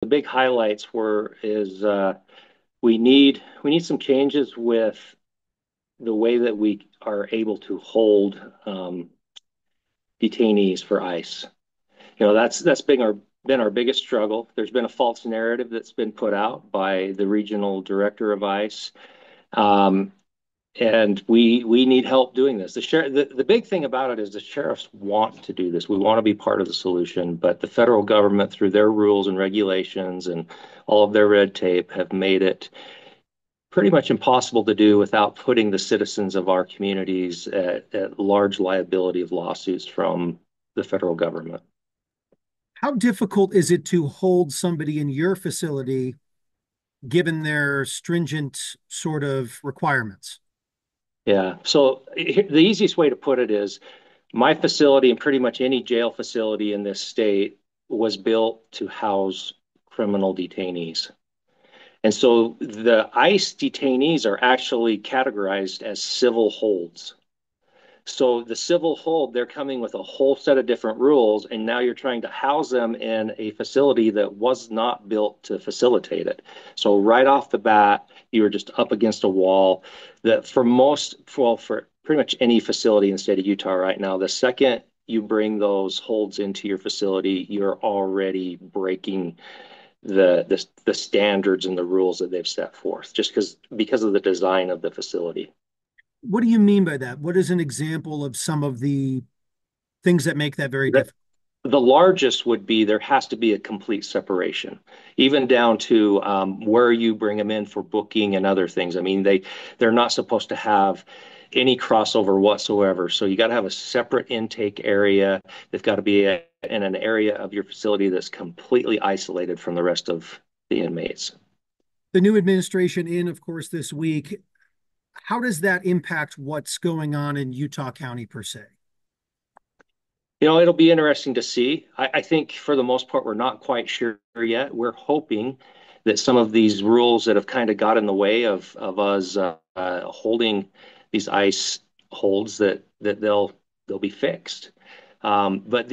the big highlights we need some changes with the way that we are able to hold detainees for ICE. That's been our biggest struggle. There's been a false narrative that's been put out by the regional director of ICE. Um, and we need help doing this. The big thing about it is the sheriffs want to do this. We want to be part of the solution, but the federal government, through their rules and regulations and all of their red tape, have made it pretty much impossible to do without putting the citizens of our communities at large liability of lawsuits from the federal government. How difficult is it to hold somebody in your facility given their stringent sort of requirements? Yeah. So the easiest way to put it is my facility and pretty much any jail facility in this state was built to house criminal detainees. And so the ICE detainees are actually categorized as civil holds. So the civil hold, they're coming with a whole set of different rules, and now you're trying to house them in a facility that was not built to facilitate it. So right off the bat, you were just up against a wall. That for pretty much any facility in the state of Utah right now, the second you bring those holds into your facility, you're already breaking the standards and the rules that they've set forth, just because of the design of the facility. What do you mean by that? What is an example of some of the things that make that very difficult? The largest would be there has to be a complete separation, even down to where you bring them in for booking and other things. I mean, they're not supposed to have any crossover whatsoever. So you got to have a separate intake area. They've got to be in an area of your facility that's completely isolated from the rest of the inmates. The new administration in, of course, this week. How does that impact what's going on in Utah County per se? It'll be interesting to see. I think for the most part, we're not quite sure yet. We're hoping that some of these rules that have kind of got in the way of us holding these ICE holds that they'll be fixed. But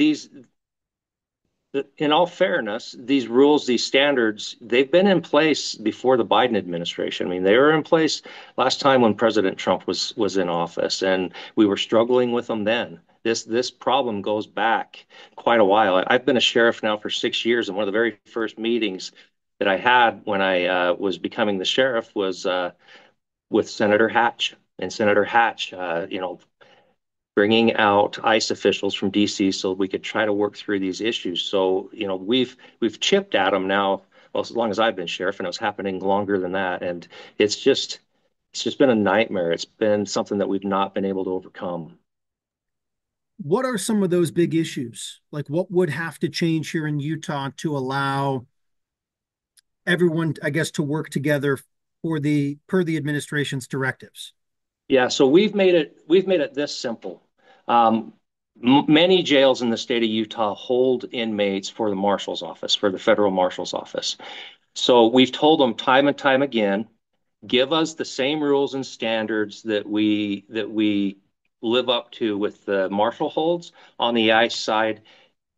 in all fairness, these rules, these standards, they've been in place before the Biden administration. I mean, they were in place last time when President Trump was in office, and we were struggling with them then. This problem goes back quite a while. I've been a sheriff now for 6 years, and one of the very first meetings that I had when I was becoming the sheriff was with Senator Hatch. And Senator Hatch, bringing out ICE officials from DC so we could try to work through these issues. So, we've chipped at them now, well, as long as I've been sheriff, and it was happening longer than that. And it's just been a nightmare. It's been something that we've not been able to overcome. What are some of those big issues? Like what would have to change here in Utah to allow everyone, I guess, to work together for the per the administration's directives? Yeah, so we've made it this simple. Um, Many jails in the state of Utah hold inmates for the marshal's office, for the federal marshal's office. So we've told them time and time again, give us the same rules and standards that we live up to with the marshal holds on the ICE side,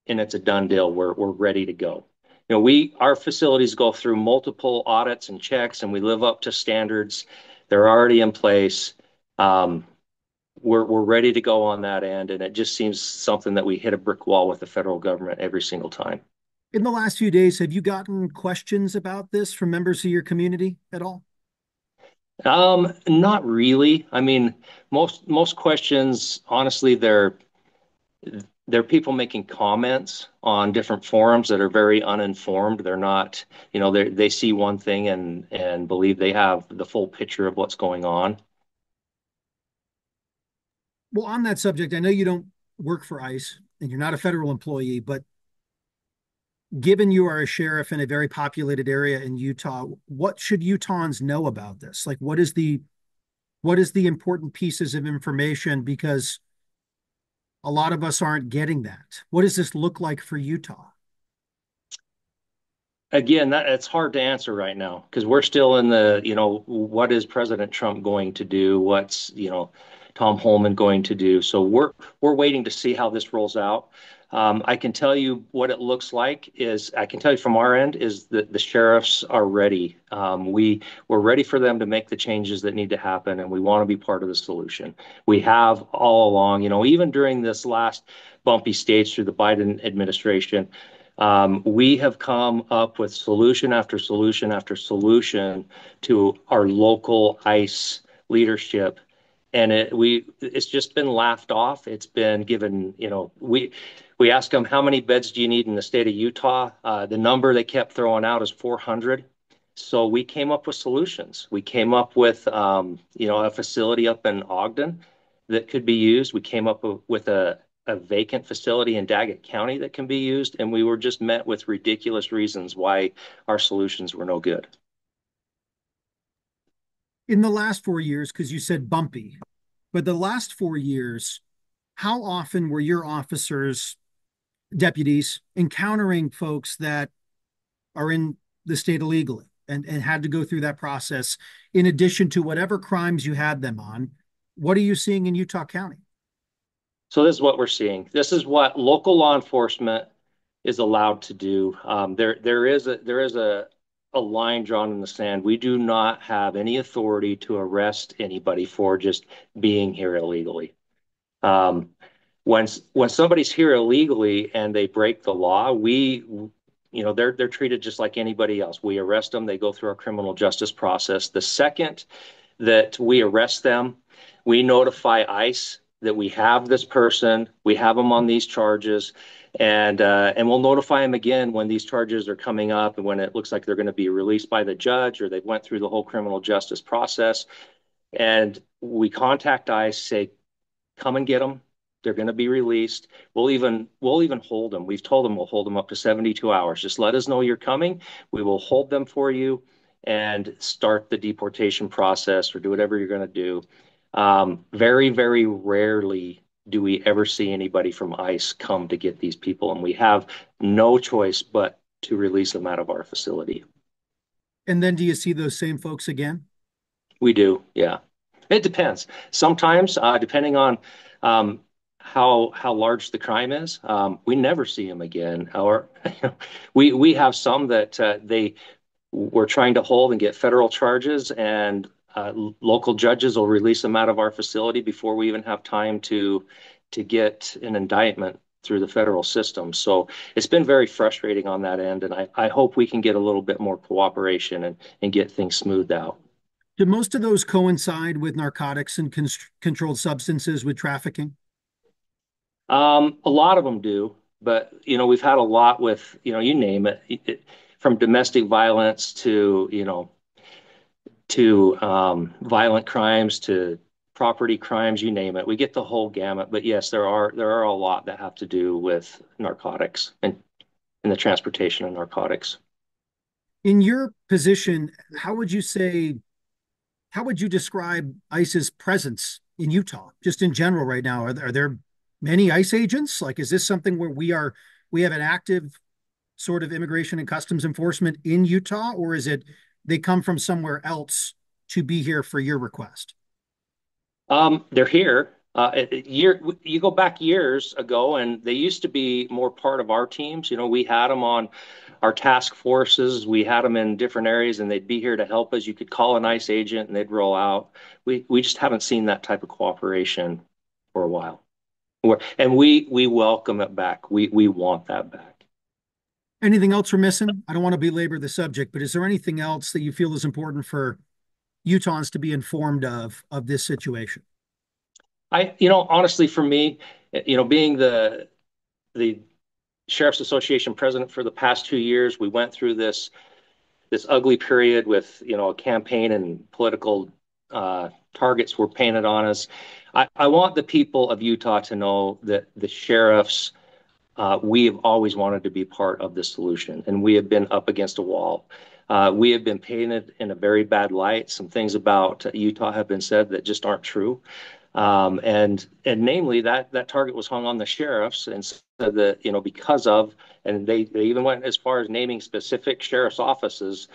and it's a done deal. We're ready to go. Our facilities go through multiple audits and checks, and we live up to standards. They're already in place. Um, we're ready to go on that end, and it just seems something that we hit a brick wall with the federal government every single time. In the last few days, have you gotten questions about this from members of your community at all? Not really. I mean, most questions, honestly, they're people making comments on different forums that are very uninformed. They're not, they see one thing and believe they have the full picture of what's going on. Well, on that subject, I know you don't work for ICE and you're not a federal employee, but given you are a sheriff in a very populated area in Utah, what should Utahns know about this? Like what is the important pieces of information because a lot of us aren't getting that. What does this look like for Utah? Again, it's hard to answer right now because we're still in the, what is President Trump going to do? Tom Holman going to do? So we're waiting to see how this rolls out. I can tell you what it looks like is I can tell you from our end is that the sheriffs are ready. We're ready for them to make the changes that need to happen, and we want to be part of the solution. We have all along, even during this last bumpy stage through the Biden administration, we have come up with solution after solution after solution to our local ICE leadership, and it's just been laughed off. It's been given, we ask them how many beds do you need in the state of Utah. The number they kept throwing out is 400. So we came up with solutions. We came up with, a facility up in Ogden that could be used. We came up with a vacant facility in Daggett County that can be used, and we were just met with ridiculous reasons why our solutions were no good. In the last 4 years, because you said bumpy, but the last 4 years, how often were your officers, deputies, encountering folks that are in the state illegally and had to go through that process in addition to whatever crimes you had them on? What are you seeing in Utah County? So this is what we're seeing. This is what local law enforcement is allowed to do. There is a line drawn in the sand. We do not have any authority to arrest anybody for just being here illegally. Um, when somebody's here illegally and they break the law, they're treated just like anybody else. We arrest them. They go through our criminal justice process. The second that we arrest them, we notify ICE that we have this person, we have them on these charges, and we'll notify them again when these charges are coming up and when it looks like they're going to be released by the judge or they've went through the whole criminal justice process. And we contact ICE, say, come and get them. They're going to be released. We'll even hold them. We've told them we'll hold them up to 72 hours. Just let us know you're coming. We will hold them for you and start the deportation process or do whatever you're going to do. Very, very rarely do we ever see anybody from ICE come to get these people, and we have no choice but to release them out of our facility. And then do you see those same folks again? We do, yeah. It depends. Sometimes, depending on um, how large the crime is, we never see them again. Or we have some that they were trying to hold and get federal charges, and local judges will release them out of our facility before we even have time to get an indictment through the federal system. So it's been very frustrating on that end, and I hope we can get a little bit more cooperation and get things smoothed out. Do most of those coincide with narcotics and controlled substances with trafficking? A lot of them do, but we've had a lot with you name it, from domestic violence to violent crimes to property crimes, you name it. We get the whole gamut. But yes, there are a lot that have to do with narcotics and the transportation of narcotics. In your position, how would you describe ICE's presence in Utah, just in general right now? Are there many ICE agents? Like, is this something where we have an active sort of immigration and customs enforcement in Utah, or is it they come from somewhere else to be here for your request? They're here. You go back years ago, and they used to be more part of our teams. We had them on our task forces. We had them in different areas, and they'd be here to help us. You could call a nice agent, and they'd roll out. We just haven't seen that type of cooperation for a while. And we welcome it back. We want that back. Anything else we're missing? I don't want to belabor the subject, but is there anything else that you feel is important for Utahns to be informed of this situation? Honestly, for me, being the Sheriff's Association president for the past 2 years, we went through this ugly period with a campaign and political targets were painted on us. I want the people of Utah to know that the sheriffs, we have always wanted to be part of the solution, and we have been up against a wall. We have been painted in a very bad light. Some things about Utah have been said that just aren't true. And namely that target was hung on the sheriffs and said that, because of, and they even went as far as naming specific sheriff's offices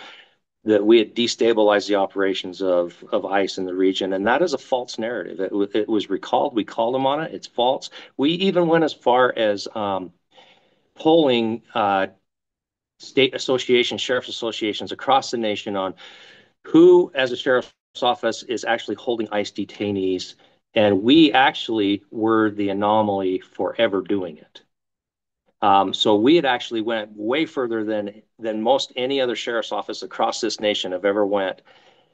that we had destabilized the operations of ICE in the region, and that is a false narrative. It was recalled. We called them on it. It's false. We even went as far as polling state associations, sheriff's associations across the nation on who, as a sheriff's office, is actually holding ICE detainees. And we actually were the anomaly for ever doing it. So we had actually went way further than most any other sheriff's office across this nation have ever went,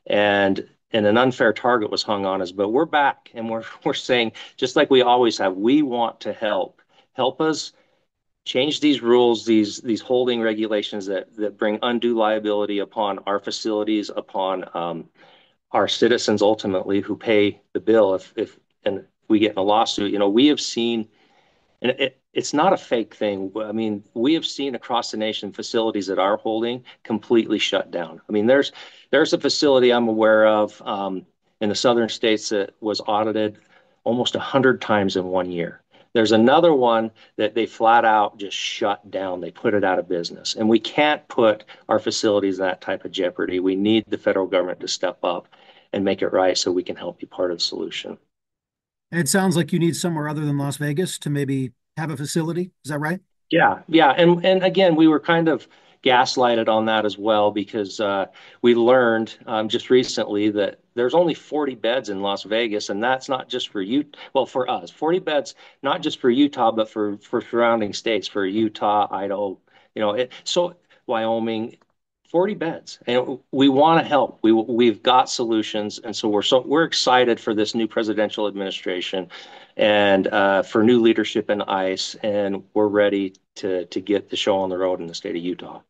and an unfair target was hung on us. But we're back, and we're saying, just like we always have, we want to help us change these rules, these holding regulations that bring undue liability upon our facilities, upon our citizens ultimately who pay the bill if and we get in a lawsuit. We have seen, and it's not a fake thing. I mean, we have seen across the nation facilities that are holding completely shut down. I mean, there's a facility I'm aware of in the southern states that was audited almost 100 times in 1 year. There's another one that they flat out just shut down. They put it out of business. And we can't put our facilities in that type of jeopardy. We need the federal government to step up and make it right so we can help be part of the solution. And it sounds like you need somewhere other than Las Vegas to maybe have a facility. Is that right? Yeah, yeah, and again, we were kind of gaslighted on that as well because we learned just recently that there's only 40 beds in Las Vegas, and that's not just for you. Well, for us, 40 beds, not just for Utah, but for surrounding states, for Utah, Idaho, so Wyoming. 40 beds, and we want to help. We've got solutions, and so we're excited for this new presidential administration, and for new leadership in ICE, and we're ready to get the show on the road in the state of Utah.